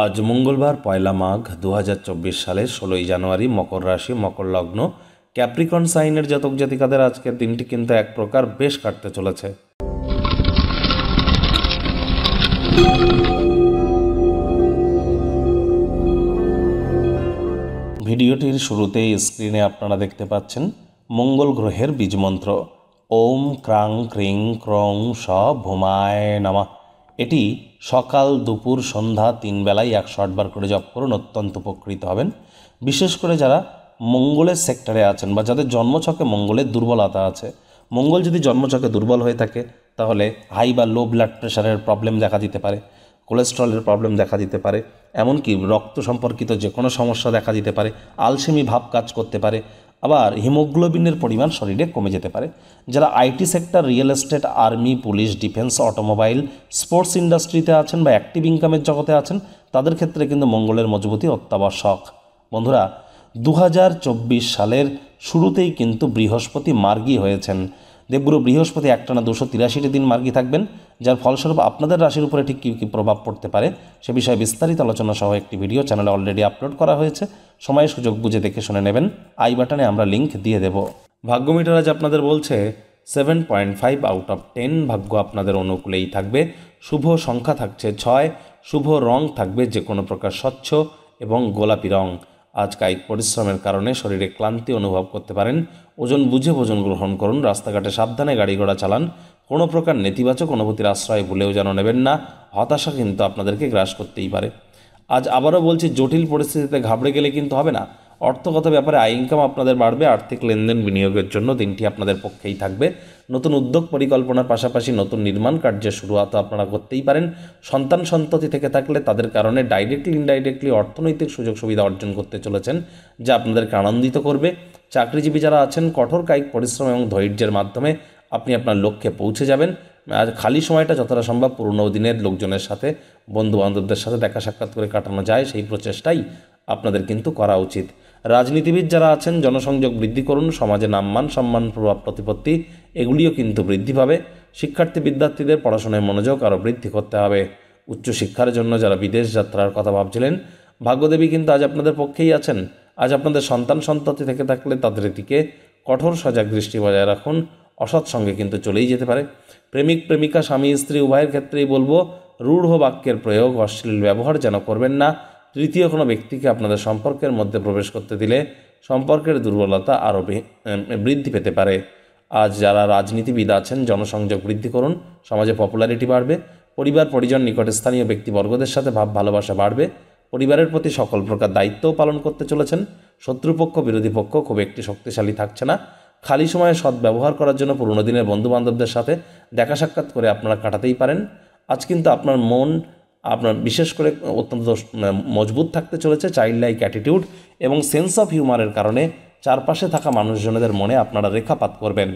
আজ মঙ্গলবার পয়লা মাঘ 2024 সালের 16ই জানুয়ারি। মকর রাশি, মকর লগ্ন, ক্যাপ্রিকন সাইনের জাতক জাতিকাদের আজকের দিনটি কিন্তু এক প্রকার বেশ কাটতে চলেছে। ভিডিওটির শুরুতেই স্ক্রিনে আপনারা দেখতে পাচ্ছেন মঙ্গল গ্রহের বীজমন্ত্র ওম ক্রাং ক্রিং ক্রং স ভূমায় নমঃ। এটি সকাল, দুপুর, সন্ধ্যা 3 বেলায় 108 বার করে জপ করুন, অত্যন্ত উপকৃত হবেন। বিশেষ করে যারা মঙ্গলের সেক্টরে আছেন বা যাদের জন্মছকে মঙ্গলের দুর্বলতা আছে, মঙ্গল যদি জন্মছকে দুর্বল হয়ে থাকে তাহলে হাই বা লো ব্লাড প্রেশারের প্রবলেম দেখা দিতে পারে, কোলেস্ট্রলের প্রবলেম দেখা দিতে পারে, এমনকি রক্ত সম্পর্কিত যে কোনো সমস্যা দেখা দিতে পারে, আলসেমি ভাব কাজ করতে পারে, আবার হিমোগ্লোবিনের পরিমাণ শরীরে কমে যেতে পারে। যারা IT sector, real estate, army, police, defence, automobile, sports ইন্ডাস্ট্রিতে আছেন বা অ্যাক্টিভ ইনকামের জগতে আছেন, তাদের ক্ষেত্রে কিন্তু মঙ্গলের মজবুতি অত্যাবশ্যক। বন্ধুরা, 2024 সালের শুরুতেই কিন্তু বৃহস্পতি মার্গী হয়েছেন। দেবগুরু বৃহস্পতি একটানা 283টি দিন মার্গী থাকবেন, যার ফলস্বরূপ আপনাদের রাশির উপরে ঠিক কী কী প্রভাব পড়তে পারে সে বিষয়ে বিস্তারিত আলোচনা সহ একটি ভিডিও চ্যানেলে অলরেডি আপলোড করা হয়েছে। সময় সুযোগ বুঝে দেখে শুনে নেবেন। আই বাটনে আমরা লিঙ্ক দিয়ে দেব। ভাগ্য মিটার আজ আপনাদের বলছে 7.5 আউট অফ 10। ভাগ্য আপনাদের অনুকূলেই থাকবে। শুভ সংখ্যা থাকছে 6। শুভ রং থাকবে যে কোনো প্রকার স্বচ্ছ এবং গোলাপি রং। আজ কায়িক পরিশ্রমের কারণে শরীরে ক্লান্তি অনুভব করতে পারেন। ওজন বুঝে ভোজন গ্রহণ করুন। রাস্তাঘাটে সাবধানে গাড়ি ঘোড়া চালান। কোনো প্রকার নেতিবাচক অনুভূতির আশ্রয় ভুলেও যেন নেবেন না। হতাশা কিন্তু আপনাদেরকে গ্রাস করতেই পারে। আজ আবারও বলছি, জটিল পরিস্থিতিতে ঘাবড়ে গেলে কিন্তু হবে না। অর্থগত ব্যাপারে আয় ইনকাম আপনাদের বাড়বে। আর্থিক লেনদেন, বিনিয়োগের জন্য দিনটি আপনাদের পক্ষেই থাকবে। নতুন উদ্যোগ পরিকল্পনার পাশাপাশি নতুন নির্মাণ কার্যের শুরুয়াত আপনারা করতেই পারেন। সন্তান সন্ততি থেকে থাকলে তাদের কারণে ডাইরেক্টলি ইনডাইরেক্টলি অর্থনৈতিক সুযোগ সুবিধা অর্জন করতে চলেছেন, যা আপনাদেরকে আনন্দিত করবে। চাকরিজীবী যারা আছেন, কঠোর কায়িক পরিশ্রম এবং ধৈর্যের মাধ্যমে আপনি আপনার লক্ষ্যে পৌঁছে যাবেন। আর খালি সময়টা যতটা সম্ভব পুরনো দিনের লোকজনের সাথে, বন্ধু বান্ধবদের সাথে দেখা সাক্ষাৎ করে কাটানো যায়, সেই প্রচেষ্টাই আপনাদের কিন্তু করা উচিত। রাজনীতিবিদ যারা আছেন, জনসংযোগ বৃদ্ধি করুন। সমাজে নাম্মান, সম্মান, প্রভাব প্রতিপত্তি এগুলিও কিন্তু বৃদ্ধি পাবে। শিক্ষার্থী বিদ্যার্থীদের পড়াশোনায় মনোযোগ আরও বৃদ্ধি করতে হবে। উচ্চশিক্ষার জন্য যারা বিদেশ যাত্রার কথা ভাবছিলেন, ভাগ্যদেবী কিন্তু আজ আপনাদের পক্ষেই আছেন। আজ আপনাদের সন্তান সন্ততি থেকে থাকলে তাদের দিকে কঠোর সজাগ দৃষ্টি বজায় রাখুন। অসৎ সঙ্গে কিন্তু চলেই যেতে পারে। প্রেমিক প্রেমিকা, স্বামী স্ত্রী উভয়ের ক্ষেত্রেই বলবো, রূঢ় বাক্যের প্রয়োগ, অশ্লীল ব্যবহার যেন করবেন না। তৃতীয় কোনো ব্যক্তিকে আপনাদের সম্পর্কের মধ্যে প্রবেশ করতে দিলে সম্পর্কের দুর্বলতা আরও বৃদ্ধি পেতে পারে। আজ যারা রাজনীতিবিদ আছেন, জনসংযোগ বৃদ্ধি করুন। সমাজে পপুলারিটি বাড়বে। পরিবার পরিজন, নিকট স্থানীয় ব্যক্তিবর্গদের সাথে ভাব ভালোবাসা বাড়বে। পরিবারের প্রতি সকল প্রকার দায়িত্বও পালন করতে চলেছেন। শত্রুপক্ষ, বিরোধী পক্ষ খুব একটি শক্তিশালী থাকছে না। খালি সময়ে সৎ ব্যবহার করার জন্য পুরনো দিনের বন্ধুবান্ধবদের সাথে দেখা সাক্ষাৎ করে আপনারা কাটাতেই পারেন। আজ কিন্তু আপনার মন আপনার বিশেষ করে অত্যন্ত মজবুত থাকতে চলেছে। চাইল্ড লাইক অ্যাটিটিউড এবং সেন্স অফ হিউমারের কারণে চারপাশে থাকা মানুষজনদের মনে আপনারা রেখাপাত করবেন।